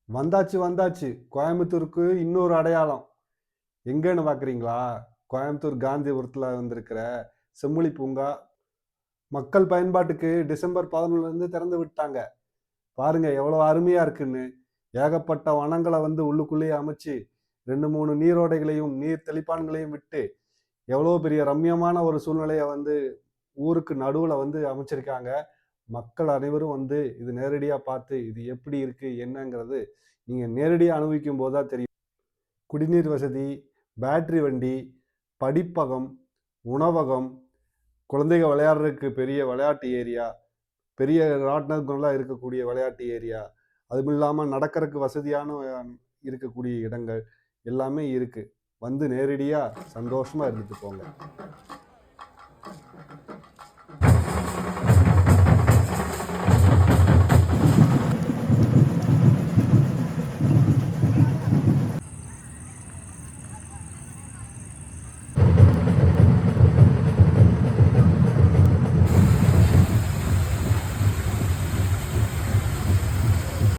வந்தாச்சு வந்தாச்சு. கோயம்புத்தூருக்கு இன்னொரு அடையாளம். எங்கன்னு பார்க்குறீங்களா? கோயம்புத்தூர் காந்திபுரத்துல வந்திருக்கிற செம்மொழி பூங்கா. மக்கள் பயன்பாட்டுக்கு டிசம்பர் 11லேருந்து திறந்து விட்டாங்க. பாருங்க எவ்வளோ அருமையா இருக்குன்னு. ஏகப்பட்ட வனங்கள வந்து உள்ளுக்குள்ளேயே அமைச்சு 2, 3 நீரோடைகளையும், நீர் தெளிப்பான்களையும் விட்டு, எவ்வளோ பெரிய ரம்மியமான ஒரு சூழ்நிலைய வந்து ஊருக்கு நடுவுல வந்து அமைச்சிருக்காங்க. மக்கள் அனைவரும் வந்து இது நேரடியா பார்த்து, இது எப்படி இருக்கு? என்னங்கிறது நீங்க நேரடியா அனுபவிக்கும் போது தான் தெரியும். குடிநீர் வசதி, பேட்டரி வண்டி, படிப்பகம், உணவகம், குழந்தைங்க விளையாடுறதுக்கு பெரிய விளையாட்டு ஏரியா, பெரிய ராட்டினங்கள்லாம் இருக்கக்கூடிய விளையாட்டு ஏரியா, அதுவும் இல்லாம நடக்கறக்கு வசதியான இருக்கக்கூடிய இடங்கள் எல்லாமே இருக்கு. வந்து நேரடியா சந்தோஷமா இருந்துட்டு போங்க.